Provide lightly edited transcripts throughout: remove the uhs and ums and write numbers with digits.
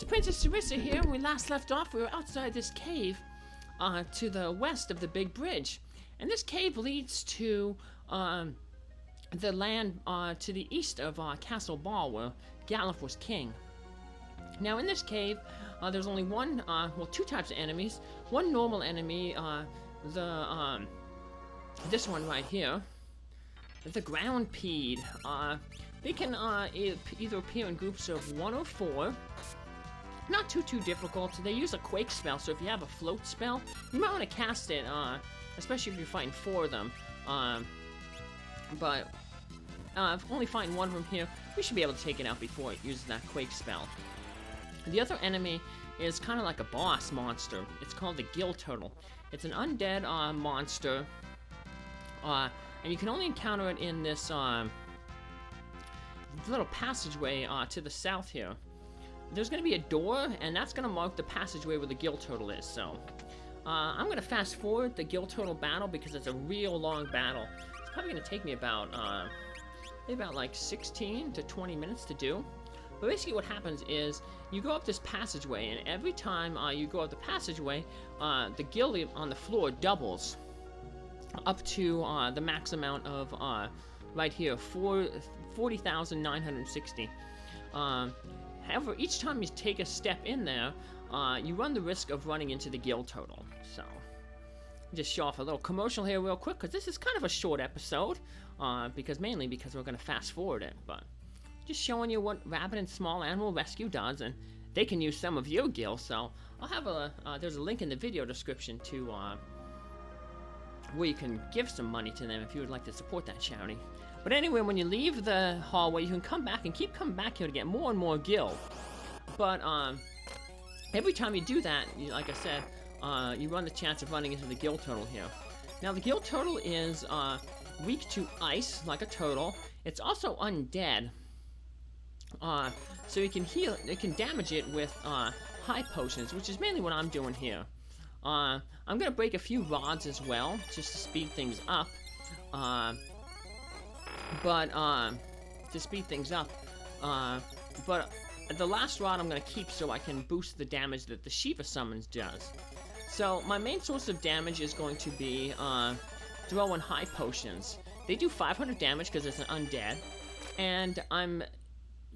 it's Princess Sarissa here. When we last left off, we were outside this cave to the west of the big bridge. And this cave leads to the land to the east of Castle Ball, where Galuf was king. Now in this cave, there's only one, two types of enemies. One normal enemy, this one right here, the ground peed. They can either appear in groups of 1 or 4. Not too difficult. They use a quake spell, so if you have a float spell, you might want to cast it, especially if you're fighting 4 of them. But if only fighting 1 of them here, we should be able to take it out before it uses that quake spell. The other enemy is kind of like a boss monster. It's called the Gil Turtle. It's an undead monster, and you can only encounter it in this little passageway to the south here. There's going to be a door, and that's going to mark the passageway where the Gil Turtle is. So I'm going to fast forward the Gil Turtle battle because it's a real long battle. It's probably going to take me about maybe about like 16 to 20 minutes to do. But basically what happens is you go up this passageway, and every time you go up the passageway, the gil on the floor doubles up to the max amount of right here, 40,960. However, each time you take a step in there, you run the risk of running into the Gil Turtle. So, just show off a little commercial here real quick, because this is kind of a short episode, mainly because we're going to fast forward it, but just showing you what Rabbit and Small Animal Rescue does, and they can use some of your gil, so I'll have there's a link in the video description to where you can give some money to them if you would like to support that charity. But anyway, when you leave the hallway, you can come back and keep coming back here to get more and more gil. But every time you do that, like I said, you run the chance of running into the Gil Turtle here. Now the Gil Turtle is weak to ice, like a turtle. It's also undead, so you can heal. It can damage it with high potions, which is mainly what I'm doing here. I'm gonna break a few rods as well, just to speed things up. But the last rod I'm going to keep so I can boost the damage that the Shiva Summons does. So my main source of damage is going to be throwing high potions. They do 500 damage because it's an undead, and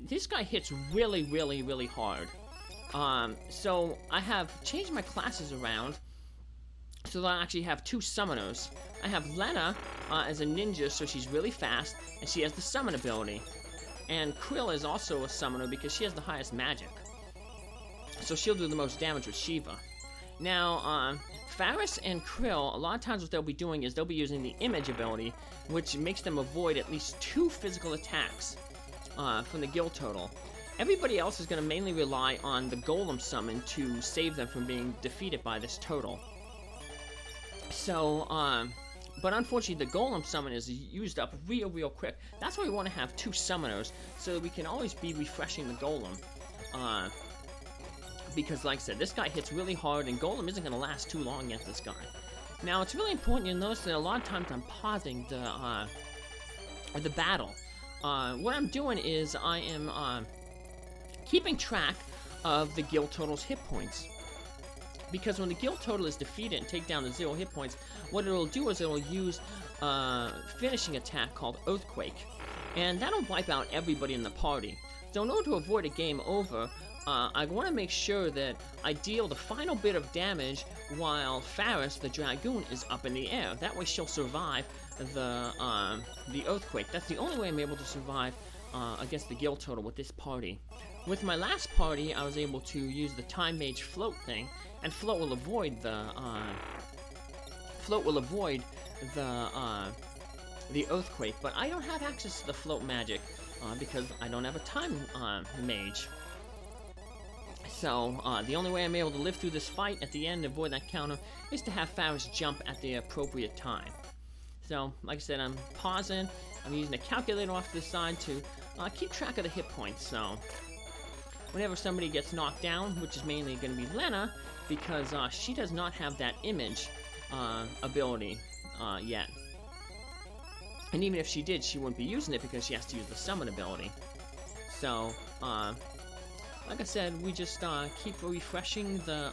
this guy hits really hard. So I have changed my classes around so that I actually have 2 summoners. I have Lenna as a ninja, so she's really fast, and she has the summon ability. And Krile is also a summoner because she has the highest magic, so she'll do the most damage with Shiva. Now, Faris and Krile, a lot of times what they'll be doing is they'll be using the image ability, which makes them avoid at least 2 physical attacks from the Gil Turtle. Everybody else is going to mainly rely on the Golem summon to save them from being defeated by this turtle. So, but unfortunately the Golem summon is used up real quick. That's why we want to have 2 summoners, so that we can always be refreshing the Golem. Because like I said, this guy hits really hard, and Golem isn't going to last too long against this guy. Now, it's really important you notice that a lot of times I'm pausing the battle. What I'm doing is I am keeping track of the Gil Turtle's hit points. Because when the Gil Turtle is defeated and take down the 0 hit points, what it'll do is it'll use a finishing attack called Earthquake. And that'll wipe out everybody in the party. So in order to avoid a game over, I want to make sure that I deal the final bit of damage while Faris, the Dragoon, is up in the air. That way she'll survive the Earthquake. That's the only way I'm able to survive against the Gil Turtle with this party. With my last party, I was able to use the Time Mage float thing, and float will avoid the Earthquake. But I don't have access to the float magic because I don't have a Time Mage. So the only way I'm able to live through this fight at the end and avoid that counter is to have Faris jump at the appropriate time. So, like I said, I'm pausing. I'm using a calculator off to the side to keep track of the hit points. So, whenever somebody gets knocked down, which is mainly going to be Lenna, because she does not have that image ability yet. And even if she did, she wouldn't be using it because she has to use the summon ability. So, like I said, we just keep refreshing the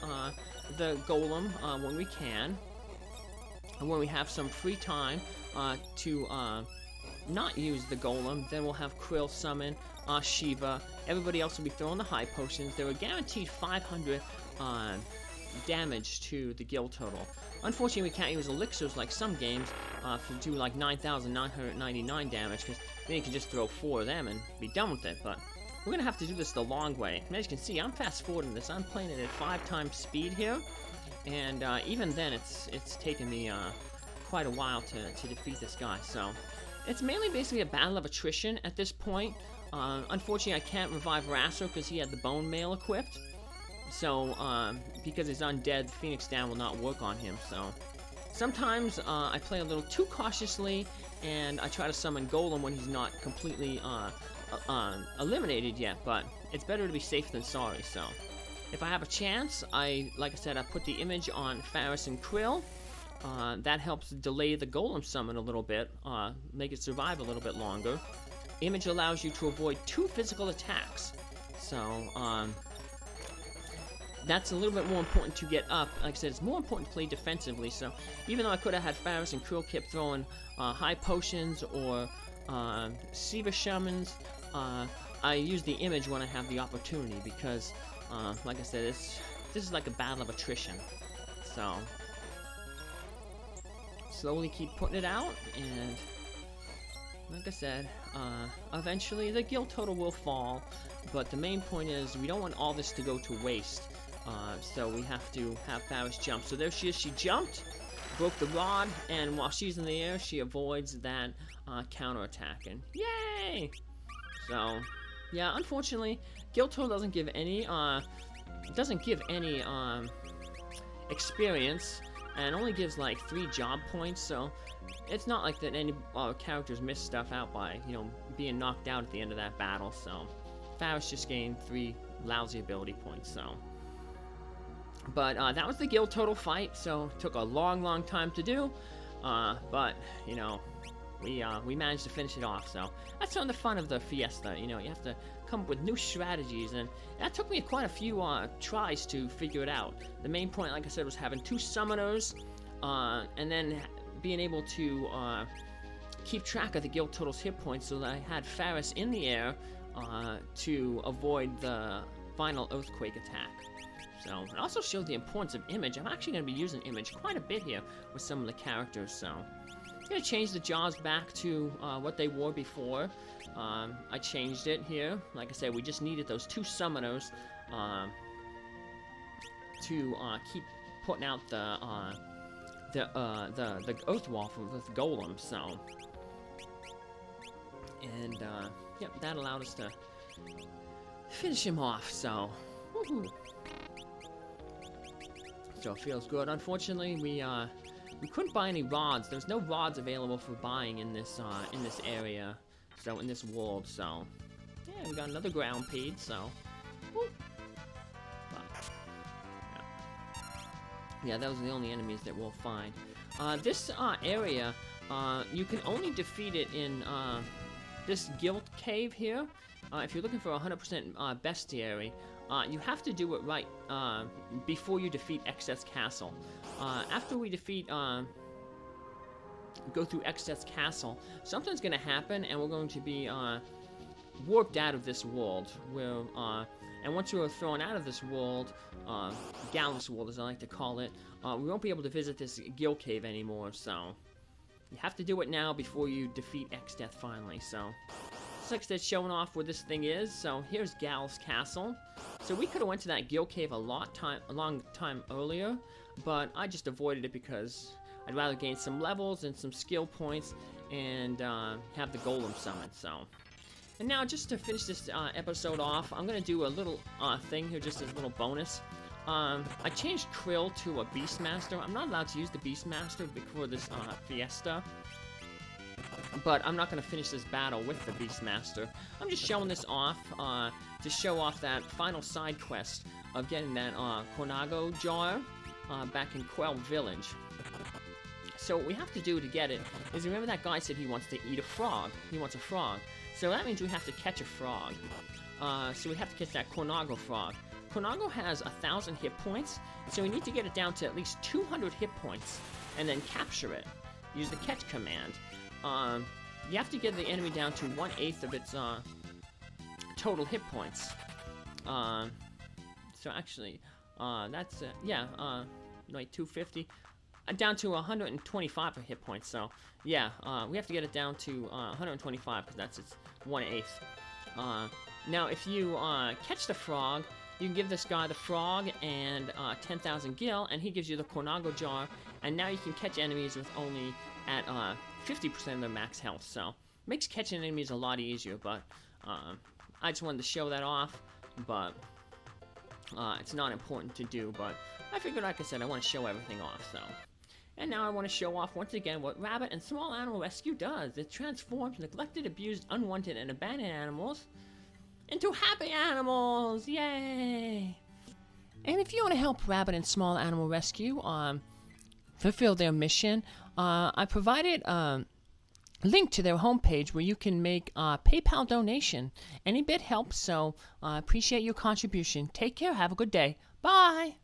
golem when we can, and when we have some free time to not use the golem, then we'll have Krile summon Shiva. Everybody else will be throwing the high potions. They were guaranteed 500 damage to the Gil Turtle. Unfortunately, we can't use elixirs like some games to do like 9,999 damage, because then you can just throw 4 of them and be done with it. But we're gonna have to do this the long way. As you can see, I'm fast forwarding this. I'm playing it at 5 times speed here, and even then, it's taken me quite a while to defeat this guy. So it's mainly basically a battle of attrition at this point. Unfortunately, I can't revive RASAR because he had the bone mail equipped. So, because he's undead, Phoenix Down will not work on him. So, sometimes I play a little too cautiously, and I try to summon Golem when he's not completely eliminated yet. But it's better to be safe than sorry. So, if I have a chance, like I said, I put the image on Faris and Krile. That helps delay the Golem summon a little bit, make it survive a little bit longer. Image allows you to avoid 2 physical attacks. So, that's a little bit more important to get up. Like I said, it's more important to play defensively. So even though I could have had Faris and Krile kept throwing high potions or Shiva shamans, I use the image when I have the opportunity, because like I said, this is like a battle of attrition. So slowly keep putting it out, and like I said, eventually the Gil Turtle will fall, but the main point is we don't want all this to go to waste. So we have to have Faris jump. So there she is. She jumped, broke the rod, and while she's in the air, she avoids that counterattack. And yay! So yeah, unfortunately, Gil Turtle doesn't give any experience, and only gives like 3 job points. So it's not like that any characters miss stuff out by being knocked out at the end of that battle. So Faris just gained 3 lousy ability points. So. But that was the Gil Turtle fight, so it took a long time to do, but we managed to finish it off. So that's some of the fun of the Fiesta. You have to come up with new strategies, and that took me quite a few tries to figure it out. The main point, like I said, was having 2 summoners, and then being able to keep track of the Gil Turtle's hit points, so that I had Faris in the air to avoid the final earthquake attack. So it also showed the importance of image. I'm actually going to be using image quite a bit here with some of the characters. So I'm going to change the jaws back to what they were before. I changed it here. Like I said, we just needed those 2 summoners to keep putting out the earth wall with the golem. So, and yep, that allowed us to finish him off. So, woohoo! So it feels good. Unfortunately, we couldn't buy any rods. There's no rods available for buying in this area, so in this world. So yeah, we got another ground page. So but, yeah, those are the only enemies that we'll find. This area, you can only defeat it in this guild cave here. If you're looking for 100% bestiary, you have to do it right before you defeat Exdeath's castle. After we defeat, go through Exdeath's castle, something's going to happen, and we're going to be warped out of this world. And once we're thrown out of this world, Galuf's world, as I like to call it, we won't be able to visit this guild cave anymore. So you have to do it now before you defeat Exdeath finally. So. Like I said, showing off where this thing is. So here's Galuf's castle. So we could have went to that guild cave a long time earlier, but I just avoided it because I'd rather gain some levels and some skill points and have the golem summon. So, and now just to finish this episode off, I'm gonna do a little thing here, just as a little bonus. I changed Krile to a Beastmaster. I'm not allowed to use the Beastmaster before this Fiesta. But I'm not going to finish this battle with the Beastmaster. I'm just showing this off to show off that final side quest of getting that Cornago jar back in Quell Village. So what we have to do to get it is, remember that guy said he wants to eat a frog. He wants a frog. So that means we have to catch a frog. So we have to catch that Cornago frog. Cornago has 1,000 hit points, so we need to get it down to at least 200 hit points, and then capture it. Use the catch command. You have to get the enemy down to 1/8 of its total hit points. So actually, that's yeah, like 250, down to 125 for hit points. So yeah, we have to get it down to 125 because that's its 1/8. Now, if you catch the frog, you can give this guy the frog and 10,000 gil, and he gives you the Cornago jar. And now you can catch enemies with only at 50% of their max health. So makes catching enemies a lot easier. But I just wanted to show that off. But it's not important to do. But I figured, like I said, I want to show everything off. So. And now I want to show off once again what Rabbit and Small Animal Rescue does. It transforms neglected, abused, unwanted, and abandoned animals into happy animals! Yay! And if you want to help Rabbit and Small Animal Rescue fulfill their mission, I provided a link to their homepage where you can make a PayPal donation. Any bit helps, so I appreciate your contribution. Take care, have a good day. Bye!